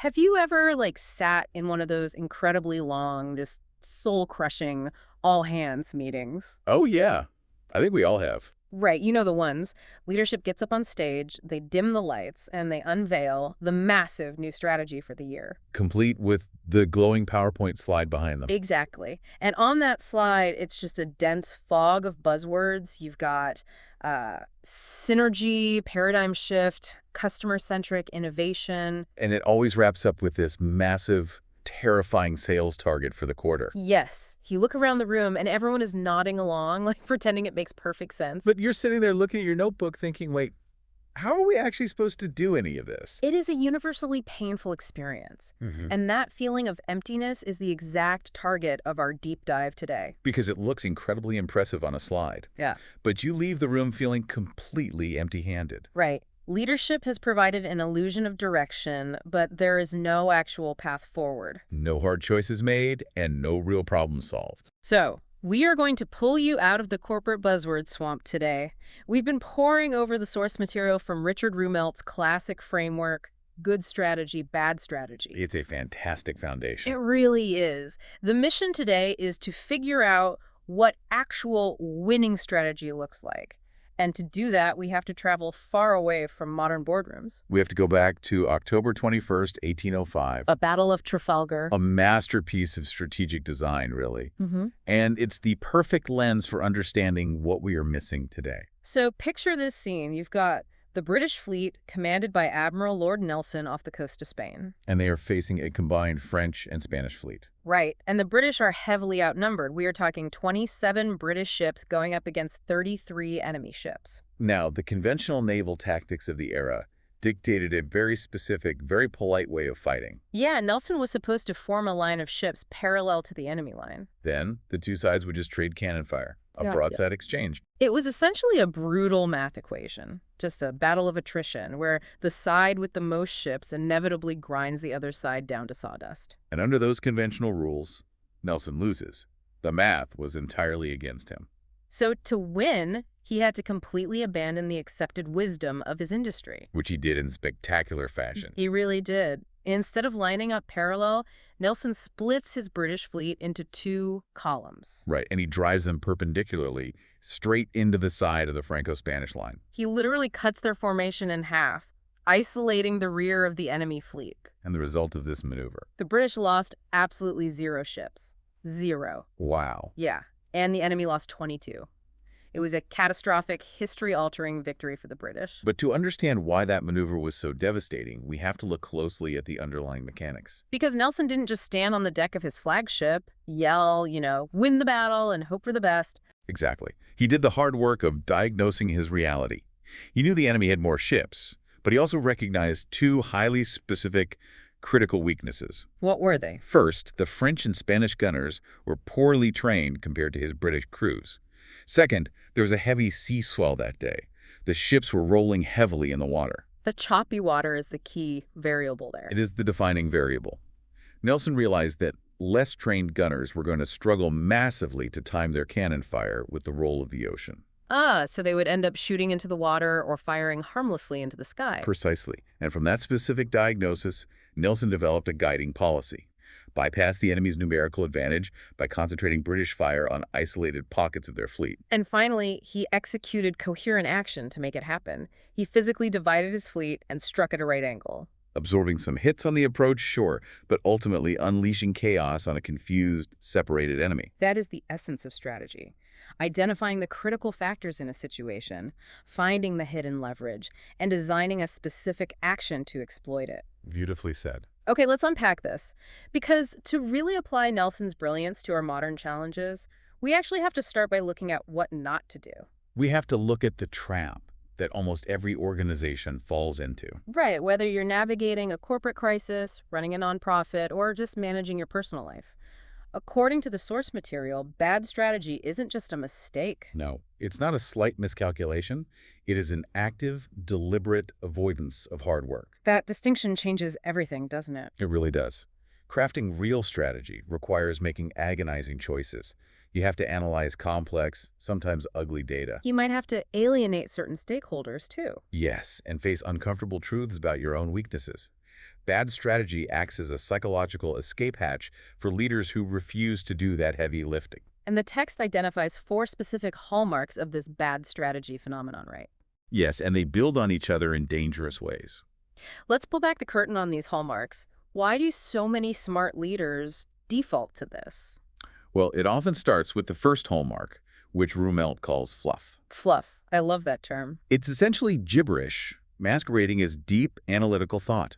Have you ever, like, sat in one of those incredibly long, just soul-crushing all-hands meetings? Oh, yeah. I think we all have. Right, you know the ones. Leadership gets up on stage, they dim the lights, and they unveil the massive new strategy for the year. Complete with the glowing PowerPoint slide behind them. Exactly. And on that slide, it's just a dense fog of buzzwords. You've got synergy, paradigm shift, customer-centric innovation. And it always wraps up with this massive, terrifying sales target for the quarter. Yes. You look around the room and everyone is nodding along, like pretending it makes perfect sense. But you're sitting there looking at your notebook thinking, wait, how are we actually supposed to do any of this? It is a universally painful experience. And that feeling of emptiness is the exact target of our deep dive today. Because it looks incredibly impressive on a slide. Yeah. But you leave the room feeling completely empty-handed. Right. Leadership has provided an illusion of direction, but there is no actual path forward. No hard choices made and no real problem solved. So, we are going to pull you out of the corporate buzzword swamp today. We've been poring over the source material from Richard Rumelt's classic framework, Good Strategy, Bad Strategy. It's a fantastic foundation. It really is. The mission today is to figure out what actual winning strategy looks like. And to do that, we have to travel far away from modern boardrooms. We have to go back to October 21st, 1805. A Battle of Trafalgar. A masterpiece of strategic design, really. And it's the perfect lens for understanding what we are missing today. So picture this scene. You've got the British fleet commanded by Admiral Lord Nelson off the coast of Spain. And they are facing a combined French and Spanish fleet. Right. And the British are heavily outnumbered. We are talking 27 British ships going up against 33 enemy ships. Now, the conventional naval tactics of the era dictated a very specific, very polite way of fighting. Yeah, Nelson was supposed to form a line of ships parallel to the enemy line. Then, the two sides would just trade cannon fire, a broadside exchange. It was essentially a brutal math equation, just a battle of attrition, where the side with the most ships inevitably grinds the other side down to sawdust. And under those conventional rules, Nelson loses. The math was entirely against him. So to win, he had to completely abandon the accepted wisdom of his industry. Which he did in spectacular fashion. He really did. Instead of lining up parallel, Nelson splits his British fleet into two columns. Right, and he drives them perpendicularly straight into the side of the Franco-Spanish line. He literally cuts their formation in half, isolating the rear of the enemy fleet. And the result of this maneuver. The British lost absolutely 0 ships. 0. Wow. Yeah, and the enemy lost 22. It was a catastrophic, history-altering victory for the British. But to understand why that maneuver was so devastating, we have to look closely at the underlying mechanics. Because Nelson didn't just stand on the deck of his flagship, yell, win the battle and hope for the best. Exactly. He did the hard work of diagnosing his reality. He knew the enemy had more ships, but he also recognized two highly specific critical weaknesses. What were they? First, the French and Spanish gunners were poorly trained compared to his British crews. Second, there was a heavy sea swell that day. The ships were rolling heavily in the water. The choppy water is the key variable there. It is the defining variable. Nelson realized that less trained gunners were going to struggle massively to time their cannon fire with the roll of the ocean. So they would end up shooting into the water or firing harmlessly into the sky. Precisely. And from that specific diagnosis, Nelson developed a guiding policy. Bypass the enemy's numerical advantage by concentrating British fire on isolated pockets of their fleet. And finally, he executed coherent action to make it happen. He physically divided his fleet and struck at a right angle. Absorbing some hits on the approach, sure, but ultimately unleashing chaos on a confused, separated enemy. That is the essence of strategy. Identifying the critical factors in a situation, finding the hidden leverage, and designing a specific action to exploit it. Beautifully said. Okay, let's unpack this. Because to really apply Nelson's brilliance to our modern challenges, we actually have to start by looking at what not to do. We have to look at the trap that almost every organization falls into. Right, whether you're navigating a corporate crisis, running a nonprofit, or just managing your personal life. According to the source material, bad strategy isn't just a mistake. No, it's not a slight miscalculation. It is an active, deliberate avoidance of hard work. That distinction changes everything, doesn't it? It really does. Crafting real strategy requires making agonizing choices. You have to analyze complex, sometimes ugly data. You might have to alienate certain stakeholders, too. Yes, and face uncomfortable truths about your own weaknesses. Bad strategy acts as a psychological escape hatch for leaders who refuse to do that heavy lifting. And the text identifies 4 specific hallmarks of this bad strategy phenomenon, right? Yes, and they build on each other in dangerous ways. Let's pull back the curtain on these hallmarks. Why do so many smart leaders default to this? Well, it often starts with the first hallmark, which Rumelt calls fluff. Fluff. I love that term. It's essentially gibberish, masquerading as deep analytical thought.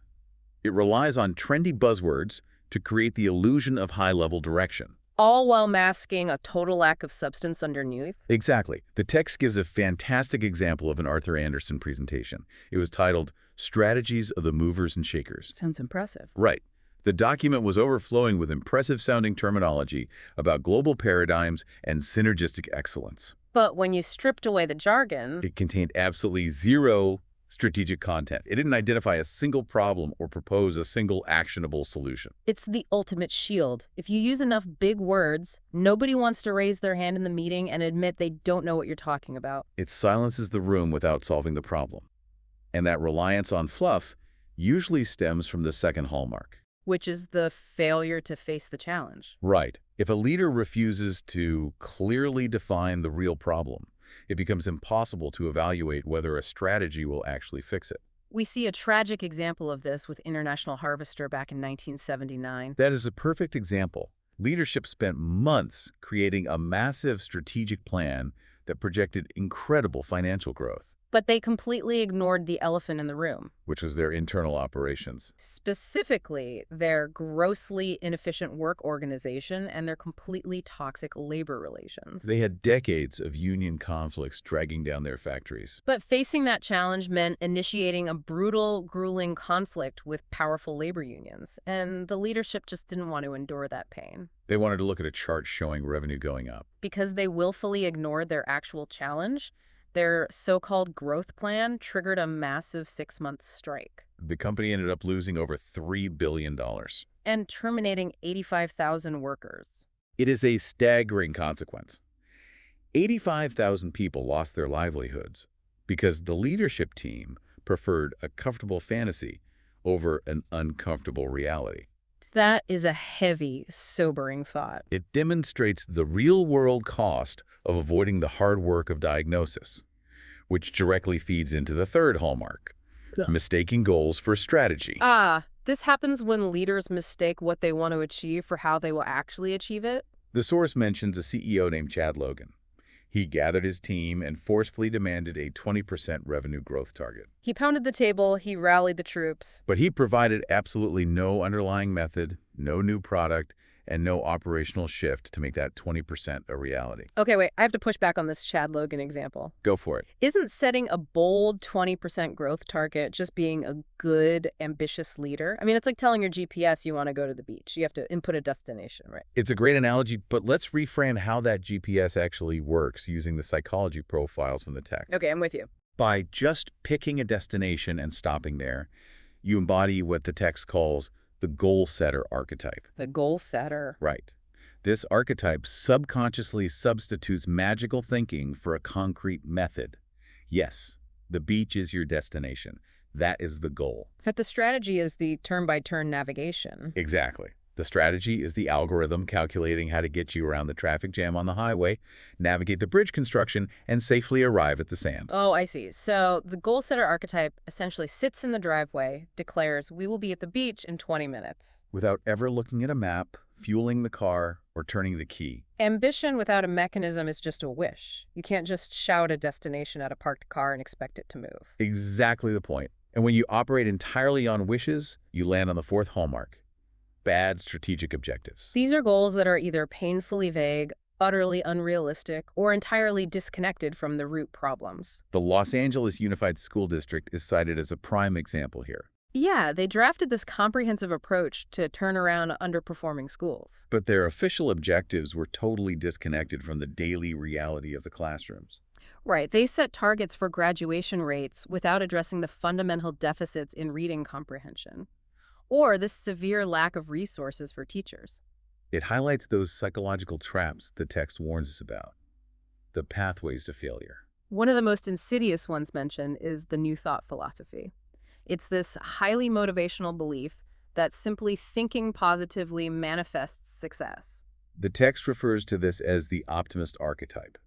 It relies on trendy buzzwords to create the illusion of high-level direction. All while masking a total lack of substance underneath? Exactly. The text gives a fantastic example of an Arthur Andersen presentation. It was titled, Strategies of the Movers and Shakers. Sounds impressive. Right. The document was overflowing with impressive-sounding terminology about global paradigms and synergistic excellence. But when you stripped away the jargon, It contained absolutely zero strategic content. It didn't identify a single problem or propose a single actionable solution. it's the ultimate shield. If you use enough big words, nobody wants to raise their hand in the meeting and admit they don't know what you're talking about. It silences the room without solving the problem. And that reliance on fluff usually stems from the second hallmark. Which is the failure to face the challenge. Right. If a leader refuses to clearly define the real problem, it becomes impossible to evaluate whether a strategy will actually fix it. We see a tragic example of this with International Harvester back in 1979. That is a perfect example. Leadership spent months creating a massive strategic plan that projected incredible financial growth, But they completely ignored the elephant in the room. which was their internal operations. Specifically, their grossly inefficient work organization and their completely toxic labor relations. They had decades of union conflicts dragging down their factories. But facing that challenge meant initiating a brutal, grueling conflict with powerful labor unions, and the leadership just didn't want to endure that pain. They wanted to look at a chart showing revenue going up. Because they willfully ignored their actual challenge, their so-called growth plan triggered a massive 6-month strike The company ended up losing over $3 billion. and terminating 85,000 workers. It is a staggering consequence. 85,000 people lost their livelihoods because the leadership team preferred a comfortable fantasy over an uncomfortable reality. That is a heavy, sobering thought. It demonstrates the real-world cost of avoiding the hard work of diagnosis, which directly feeds into the third hallmark, mistaking goals for strategy. This happens when leaders mistake what they want to achieve for how they will actually achieve it. The source mentions a CEO named Chad Logan. He gathered his team and forcefully demanded a 20% revenue growth target. He pounded the table, he rallied the troops. But he provided absolutely no underlying method, no new product, and no operational shift to make that 20% a reality. Okay, wait, I have to push back on this Chad Logan example. Go for it. Isn't setting a bold 20% growth target just being a good, ambitious leader? I mean, it's like telling your GPS you want to go to the beach. You have to input a destination, right? It's a great analogy, but let's reframe how that GPS actually works using the psychology profiles from the text. Okay, I'm with you. By just picking a destination and stopping there, you embody what the text calls the goal-setter archetype. The goal setter. Right. This archetype subconsciously substitutes magical thinking for a concrete method. Yes, the beach is your destination. That is the goal. But the strategy is the turn-by-turn navigation. Exactly. The strategy is the algorithm calculating how to get you around the traffic jam on the highway, navigate the bridge construction, and safely arrive at the sand. Oh, I see. So the goal setter archetype essentially sits in the driveway, declares, we will be at the beach in 20 minutes. Without ever looking at a map, fueling the car, or turning the key. Ambition without a mechanism is just a wish. You can't just shout a destination at a parked car and expect it to move. Exactly the point. And when you operate entirely on wishes, you land on the fourth hallmark. Bad strategic objectives. These are goals that are either painfully vague, utterly unrealistic, or entirely disconnected from the root problems. The Los Angeles Unified School District is cited as a prime example here. Yeah, they drafted this comprehensive approach to turn around underperforming schools. But their official objectives were totally disconnected from the daily reality of the classrooms. Right, they set targets for graduation rates without addressing the fundamental deficits in reading comprehension, or the severe lack of resources for teachers. It highlights those psychological traps the text warns us about, the pathways to failure. One of the most insidious ones mentioned is the New Thought philosophy. It's this highly motivational belief that simply thinking positively manifests success. The text refers to this as the optimist archetype.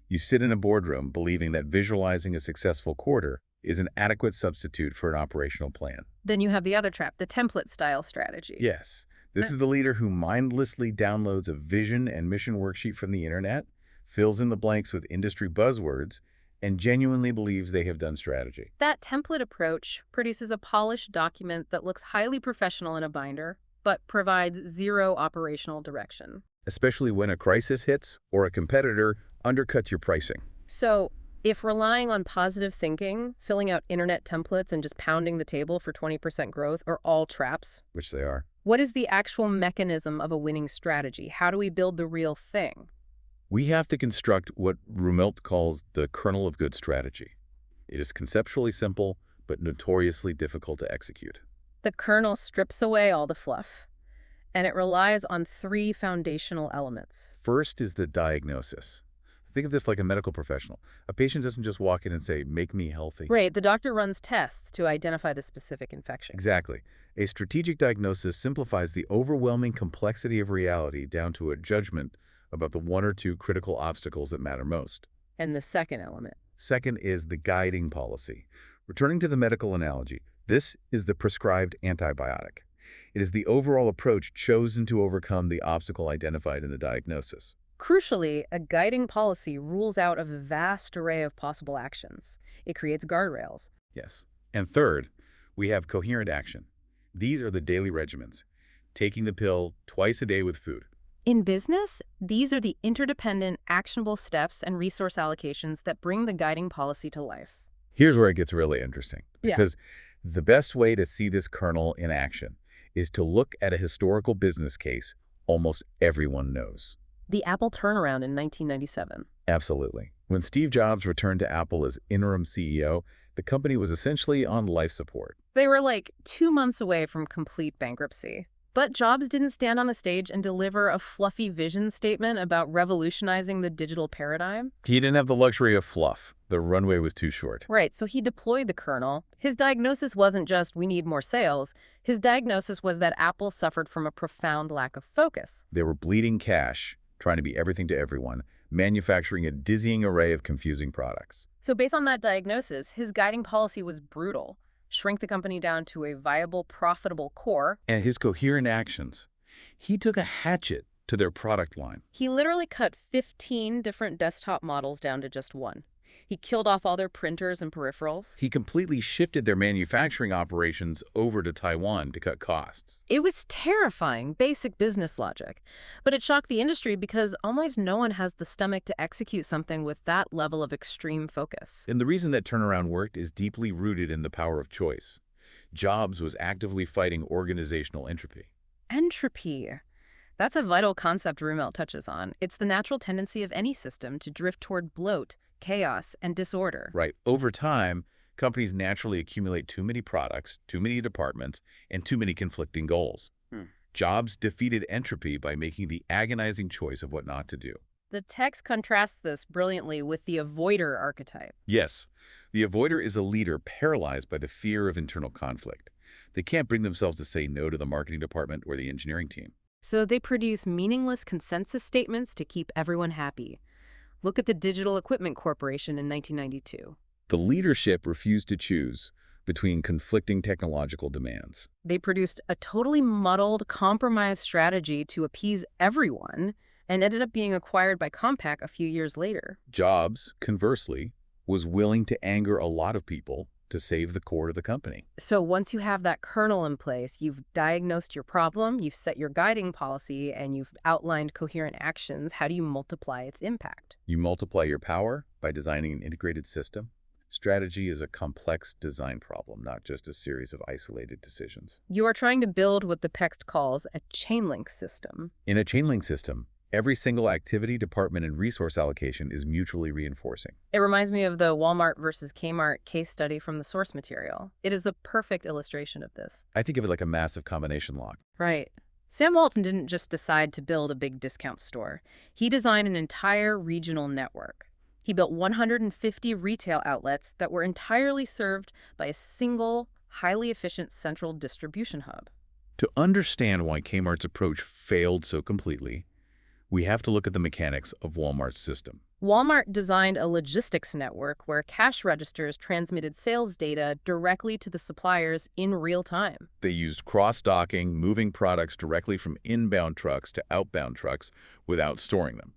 You sit in a boardroom believing that visualizing a successful quarter is an adequate substitute for an operational plan. Then you have the other trap, the template-style strategy. Yes, this is the leader who mindlessly downloads a vision and mission worksheet from the internet, fills in the blanks with industry buzzwords, and genuinely believes they have done strategy. That template approach produces a polished document that looks highly professional in a binder, but provides zero operational direction. Especially when a crisis hits or a competitor undercuts your pricing. So, if relying on positive thinking, filling out internet templates, and just pounding the table for 20% growth are all traps, Which they are. what is the actual mechanism of a winning strategy? How do we build the real thing? We have to construct what Rumelt calls the kernel of good strategy. It is conceptually simple, but notoriously difficult to execute. The kernel strips away all the fluff, and it relies on three foundational elements. First is the diagnosis. Think of this like a medical professional. A patient doesn't just walk in and say, "Make me healthy." Right, the doctor runs tests to identify the specific infection. Exactly. A strategic diagnosis simplifies the overwhelming complexity of reality down to a judgment about the one or two critical obstacles that matter most. And the second element. Second is the guiding policy. Returning to the medical analogy, this is the prescribed antibiotic. It is the overall approach chosen to overcome the obstacle identified in the diagnosis. Crucially, a guiding policy rules out a vast array of possible actions. It creates guardrails. Yes. And third, we have coherent action. These are the daily regimens. Taking the pill twice a day with food. In business, these are the interdependent, actionable steps and resource allocations that bring the guiding policy to life. Here's where it gets really interesting. Yeah. Because the best way to see this kernel in action is to look at a historical business case almost everyone knows. The Apple turnaround in 1997. Absolutely. When Steve Jobs returned to Apple as interim CEO, the company was essentially on life support. They were like 2 months away from complete bankruptcy. But Jobs didn't stand on a stage and deliver a fluffy vision statement about revolutionizing the digital paradigm. He didn't have the luxury of fluff. The runway was too short. Right, so he deployed the kernel. His diagnosis wasn't just, we need more sales. His diagnosis was that Apple suffered from a profound lack of focus. They were bleeding cash, trying to be everything to everyone, manufacturing a dizzying array of confusing products. So based on that diagnosis, his guiding policy was brutal. Shrink the company down to a viable, profitable core. And his coherent actions. He took a hatchet to their product line. He literally cut 15 different desktop models down to just one. He killed off all their printers and peripherals. He completely shifted their manufacturing operations over to Taiwan to cut costs. It was terrifying, basic business logic. But it shocked the industry because almost no one has the stomach to execute something with that level of extreme focus. And the reason that turnaround worked is deeply rooted in the power of choice. Jobs was actively fighting organizational entropy. Entropy. That's a vital concept Rumelt touches on. It's the natural tendency of any system to drift toward bloat, chaos, and disorder. Right. Over time, companies naturally accumulate too many products, too many departments, and too many conflicting goals. Jobs defeated entropy by making the agonizing choice of what not to do. The text contrasts this brilliantly with the avoider archetype. Yes, the avoider is a leader paralyzed by the fear of internal conflict. They can't bring themselves to say no to the marketing department or the engineering team. So they produce meaningless consensus statements to keep everyone happy. Look at the Digital Equipment Corporation in 1992. The leadership refused to choose between conflicting technological demands. They produced a totally muddled, compromised strategy to appease everyone and ended up being acquired by Compaq a few years later. Jobs, conversely, was willing to anger a lot of people to save the core of the company. So once you have that kernel in place, you've diagnosed your problem, you've set your guiding policy, and you've outlined coherent actions. How do you multiply its impact? You multiply your power by designing an integrated system. Strategy is a complex design problem, not just a series of isolated decisions. You are trying to build what the text calls a chain link system. In a chain link system, every single activity, department, and resource allocation is mutually reinforcing. It reminds me of the Walmart versus Kmart case study from the source material. It is a perfect illustration of this. I think of it like a massive combination lock. Right. Sam Walton didn't just decide to build a big discount store. He designed an entire regional network. He built 150 retail outlets that were entirely served by a single, highly efficient central distribution hub. To understand why Kmart's approach failed so completely, we have to look at the mechanics of Walmart's system. Walmart designed a logistics network where cash registers transmitted sales data directly to the suppliers in real time. They used cross-docking, moving products directly from inbound trucks to outbound trucks without storing them.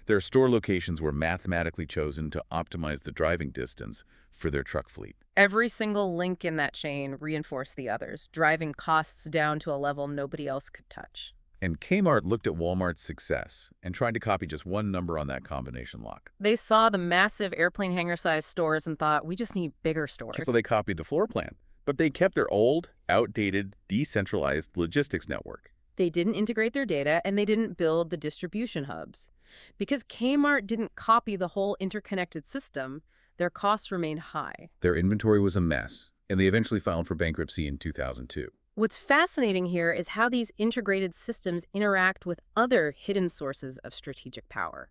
Their store locations were mathematically chosen to optimize the driving distance for their truck fleet. Every single link in that chain reinforced the others, driving costs down to a level nobody else could touch. And Kmart looked at Walmart's success and tried to copy just one number on that combination lock. They saw the massive airplane hangar-sized stores and thought, we just need bigger stores. So they copied the floor plan, but they kept their old, outdated, decentralized logistics network. They didn't integrate their data, and they didn't build the distribution hubs. Because Kmart didn't copy the whole interconnected system, their costs remained high. Their inventory was a mess, and they eventually filed for bankruptcy in 2002. What's fascinating here is how these integrated systems interact with other hidden sources of strategic power,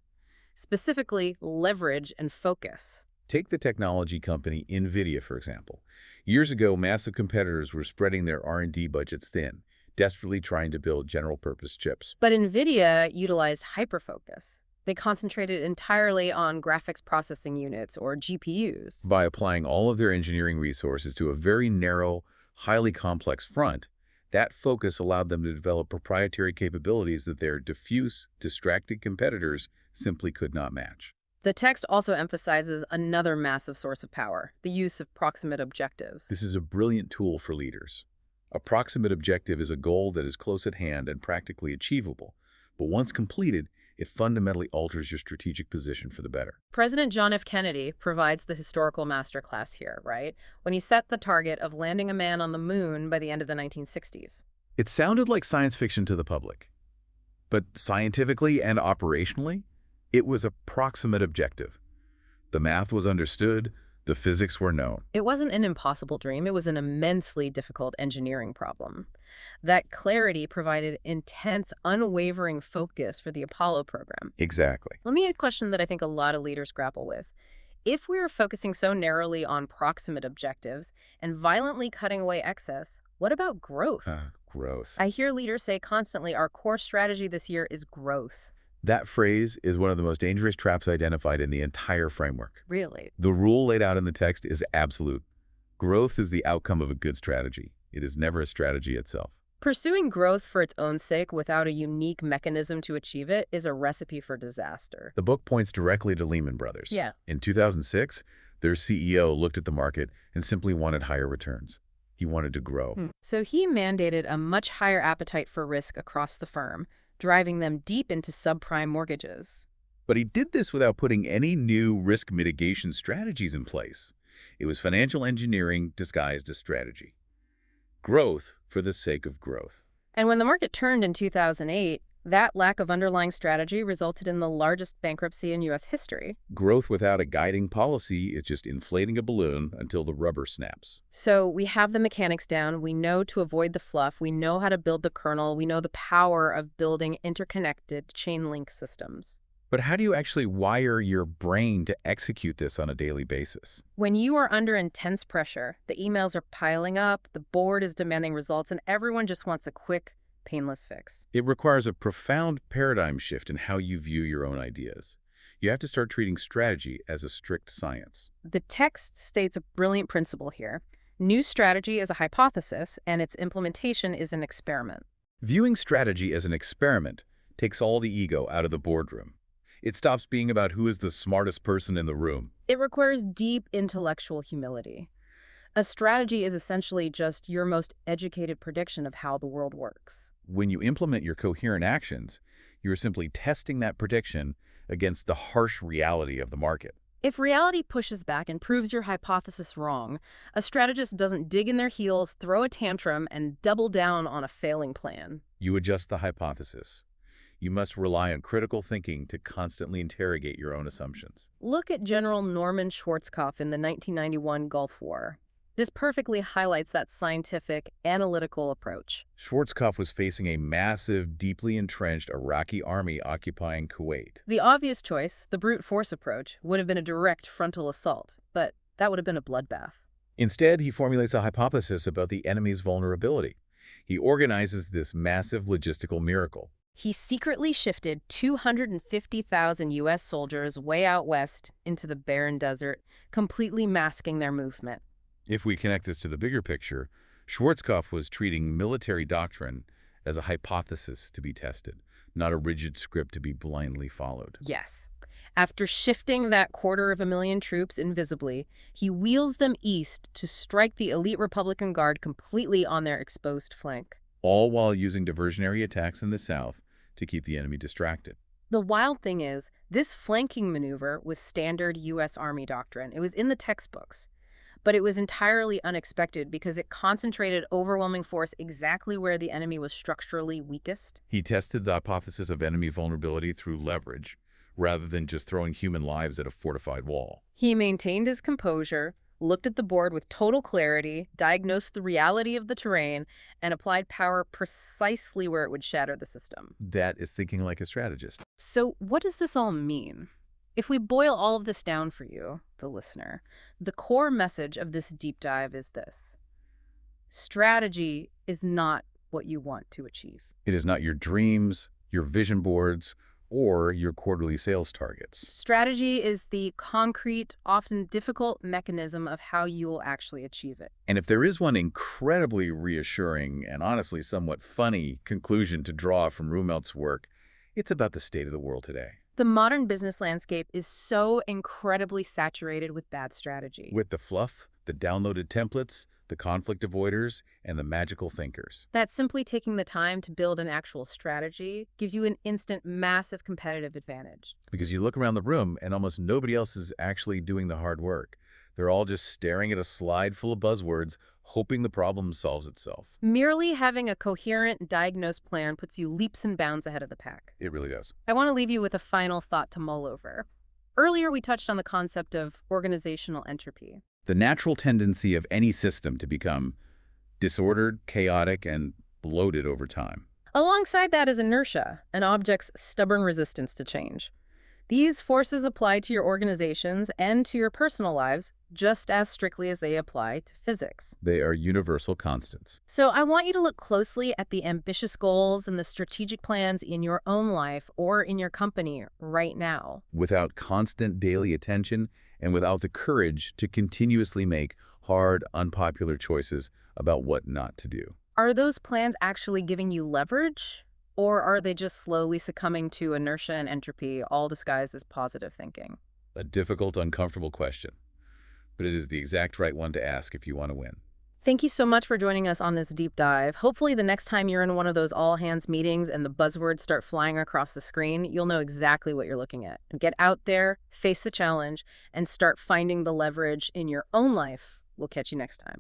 specifically leverage and focus. Take the technology company NVIDIA, for example. Years ago, massive competitors were spreading their R&D budgets thin, desperately trying to build general-purpose chips. But NVIDIA utilized hyperfocus. They concentrated entirely on graphics processing units, or GPUs. By applying all of their engineering resources to a very narrow, highly complex front, that focus allowed them to develop proprietary capabilities that their diffuse, distracted competitors simply could not match. The text also emphasizes another massive source of power, the use of proximate objectives. This is a brilliant tool for leaders. A proximate objective is a goal that is close at hand and practically achievable, but once completed, it fundamentally alters your strategic position for the better. President John F. Kennedy provides the historical masterclass here, right? When he set the target of landing a man on the moon by the end of the 1960s. It sounded like science fiction to the public, but scientifically and operationally, it was a proximate objective. The math was understood, the physics were known. It wasn't an impossible dream, it was an immensely difficult engineering problem. That clarity provided intense, unwavering focus for the Apollo program. Exactly. Let me ask a question that I think a lot of leaders grapple with. If we are focusing so narrowly on proximate objectives and violently cutting away excess, what about growth? Growth. I hear leaders say constantly, our core strategy this year is growth. That phrase is one of the most dangerous traps identified in the entire framework. Really? The rule laid out in the text is absolute. Growth is the outcome of a good strategy. It is never a strategy itself. Pursuing growth for its own sake without a unique mechanism to achieve it is a recipe for disaster. The book points directly to Lehman Brothers. Yeah. In 2006, their CEO looked at the market and simply wanted higher returns. He wanted to grow. So he mandated a much higher appetite for risk across the firm, driving them deep into subprime mortgages. But he did this without putting any new risk mitigation strategies in place. It was financial engineering disguised as strategy. Growth for the sake of growth. And when the market turned in 2008, that lack of underlying strategy resulted in the largest bankruptcy in U.S. history. Growth without a guiding policy is just inflating a balloon until the rubber snaps. So we have the mechanics down. We know to avoid the fluff. We know how to build the kernel. We know the power of building interconnected chain link systems. But how do you actually wire your brain to execute this on a daily basis? When you are under intense pressure, the emails are piling up, the board is demanding results, and everyone just wants a quick, painless fix. It requires a profound paradigm shift in how you view your own ideas. You have to start treating strategy as a strict science. The text states a brilliant principle here. New strategy is a hypothesis, and its implementation is an experiment. Viewing strategy as an experiment takes all the ego out of the boardroom. It stops being about who is the smartest person in the room. It requires deep intellectual humility. A strategy is essentially just your most educated prediction of how the world works. When you implement your coherent actions, you're simply testing that prediction against the harsh reality of the market. If reality pushes back and proves your hypothesis wrong, a strategist doesn't dig in their heels, throw a tantrum, and double down on a failing plan. You adjust the hypothesis. You must rely on critical thinking to constantly interrogate your own assumptions. Look at General Norman Schwarzkopf in the 1991 Gulf War. This perfectly highlights that scientific, analytical approach. Schwarzkopf was facing a massive, deeply entrenched Iraqi army occupying Kuwait. The obvious choice, the brute force approach, would have been a direct frontal assault, but that would have been a bloodbath. Instead, he formulates a hypothesis about the enemy's vulnerability. He organizes this massive logistical miracle. He secretly shifted 250,000 U.S. soldiers way out west into the barren desert, completely masking their movement. If we connect this to the bigger picture, Schwarzkopf was treating military doctrine as a hypothesis to be tested, not a rigid script to be blindly followed. Yes. After shifting that 250,000 troops invisibly, he wheels them east to strike the elite Republican Guard completely on their exposed flank. All while using diversionary attacks in the south to keep the enemy distracted. The wild thing is, this flanking maneuver was standard U.S. Army doctrine. It was in the textbooks. But it was entirely unexpected because it concentrated overwhelming force exactly where the enemy was structurally weakest. He tested the hypothesis of enemy vulnerability through leverage, rather than just throwing human lives at a fortified wall. He maintained his composure, looked at the board with total clarity, diagnosed the reality of the terrain, and applied power precisely where it would shatter the system. That is thinking like a strategist. So what does this all mean? If we boil all of this down for you, the listener, the core message of this deep dive is this: strategy is not what you want to achieve. It is not your dreams, your vision boards, or your quarterly sales targets. Strategy is the concrete, often difficult mechanism of how you will actually achieve it. And if there is one incredibly reassuring and honestly somewhat funny conclusion to draw from Rumelt's work, it's about the state of the world today. The modern business landscape is so incredibly saturated with bad strategy. With the fluff, the downloaded templates, the conflict avoiders, and the magical thinkers. That simply taking the time to build an actual strategy gives you an instant, massive competitive advantage. Because you look around the room and almost nobody else is actually doing the hard work. They're all just staring at a slide full of buzzwords, hoping the problem solves itself. Merely having a coherent, diagnosed plan puts you leaps and bounds ahead of the pack. It really does. I want to leave you with a final thought to mull over. Earlier, we touched on the concept of organizational entropy. The natural tendency of any system to become disordered, chaotic, and bloated over time. Alongside that is inertia, an object's stubborn resistance to change. These forces apply to your organizations and to your personal lives just as strictly as they apply to physics. They are universal constants. So I want you to look closely at the ambitious goals and the strategic plans in your own life or in your company right now. Without constant daily attention and without the courage to continuously make hard, unpopular choices about what not to do. Are those plans actually giving you leverage? Or are they just slowly succumbing to inertia and entropy, all disguised as positive thinking? A difficult, uncomfortable question, but it is the exact right one to ask if you want to win. Thank you so much for joining us on this deep dive. Hopefully the next time you're in one of those all-hands meetings and the buzzwords start flying across the screen, you'll know exactly what you're looking at. Get out there, face the challenge, and start finding the leverage in your own life. We'll catch you next time.